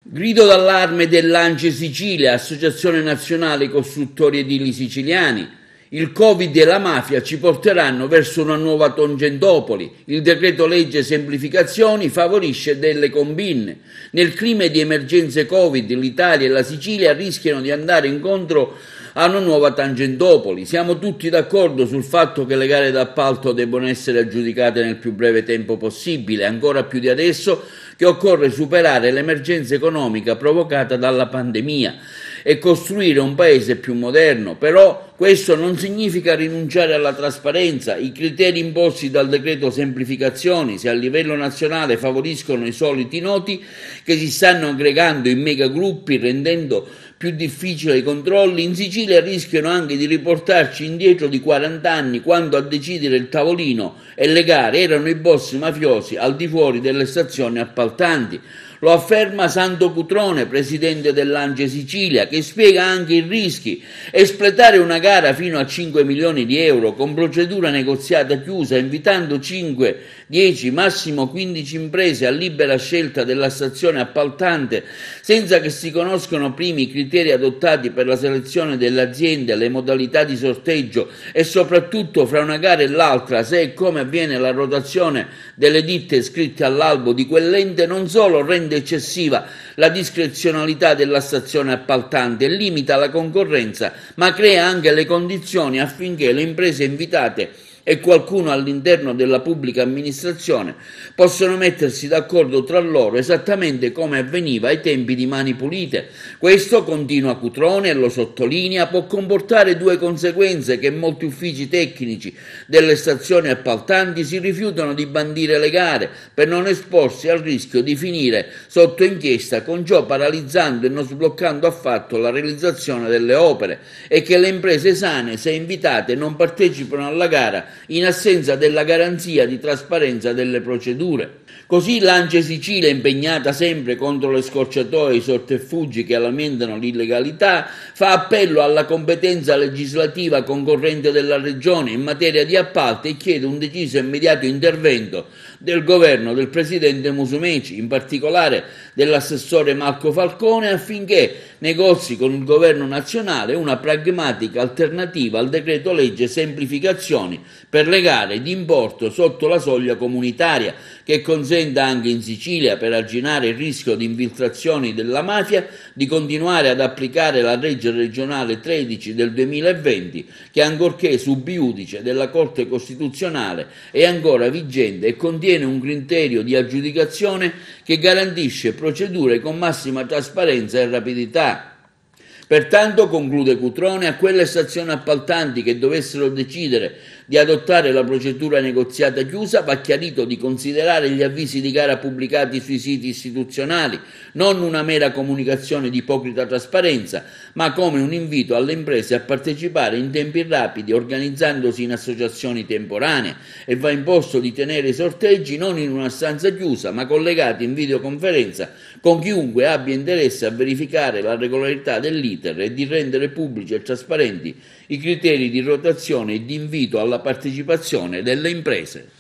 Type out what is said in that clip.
Grido d'allarme dell'ANCE Sicilia, Associazione Nazionale Costruttori Edili Siciliani. Il Covid e la mafia ci porteranno verso una nuova Tangentopoli. Il decreto legge semplificazioni favorisce delle combine. Nel clima di emergenze Covid, l'Italia e la Sicilia rischiano di andare incontro a una nuova Tangentopoli. Siamo tutti d'accordo sul fatto che le gare d'appalto debbano essere aggiudicate nel più breve tempo possibile, ancora più di adesso che occorre superare l'emergenza economica provocata dalla pandemia e costruire un paese più moderno. Però questo non significa rinunciare alla trasparenza. I criteri imposti dal decreto semplificazioni, se a livello nazionale favoriscono i soliti noti che si stanno aggregando in megagruppi rendendo più difficile i controlli, in Sicilia rischiano anche di riportarci indietro di 40 anni, quando a decidere il tavolino e le gare erano i boss mafiosi al di fuori delle stazioni appaltanti. Lo afferma Santo Cutrone, presidente dell'ANCE Sicilia, che spiega anche i rischi. Espletare una gara fino a 5 milioni di euro con procedura negoziata chiusa, invitando 5, 10, massimo 15 imprese a libera scelta della stazione appaltante, senza che si conoscano prima i criteri adottati per la selezione delle aziende, le modalità di sorteggio e soprattutto fra una gara e l'altra, se e come avviene la rotazione delle ditte iscritte all'albo di quell'ente, non solo rende eccessiva la discrezionalità della stazione appaltante e limita la concorrenza, ma crea anche le condizioni affinché le imprese invitate e qualcuno all'interno della pubblica amministrazione possono mettersi d'accordo tra loro esattamente come avveniva ai tempi di Mani Pulite. Questo, continua Cutrone e lo sottolinea, può comportare due conseguenze: che molti uffici tecnici delle stazioni appaltanti si rifiutano di bandire le gare per non esporsi al rischio di finire sotto inchiesta, con ciò paralizzando e non sbloccando affatto la realizzazione delle opere, e che le imprese sane, se invitate, non partecipano alla gara in assenza della garanzia di trasparenza delle procedure. Così l'ANCE Sicilia, impegnata sempre contro le scorciatoie e i sortefuggi che alimentano l'illegalità, fa appello alla competenza legislativa concorrente della Regione in materia di appalti e chiede un deciso e immediato intervento del governo del presidente Musumeci, in particolare dell'assessore Marco Falcone, affinché negozi con il governo nazionale una pragmatica alternativa al decreto legge semplificazioni per le gare di importo sotto la soglia comunitaria, che consenta anche in Sicilia, per arginare il rischio di infiltrazioni della mafia, di continuare ad applicare la legge regionale 13 del 2020, che ancorché sub iudice della Corte Costituzionale è ancora vigente e contiene un criterio di aggiudicazione che garantisce procedure con massima trasparenza e rapidità. Pertanto, conclude Cutrone, a quelle stazioni appaltanti che dovessero decidere di adottare la procedura negoziata chiusa va chiarito di considerare gli avvisi di gara pubblicati sui siti istituzionali non una mera comunicazione di ipocrita trasparenza, ma come un invito alle imprese a partecipare in tempi rapidi organizzandosi in associazioni temporanee, e va imposto di tenere i sorteggi non in una stanza chiusa ma collegati in videoconferenza con chiunque abbia interesse a verificare la regolarità dell'iter e di rendere pubblici e trasparenti i criteri di rotazione e di invito alla partecipazione delle imprese.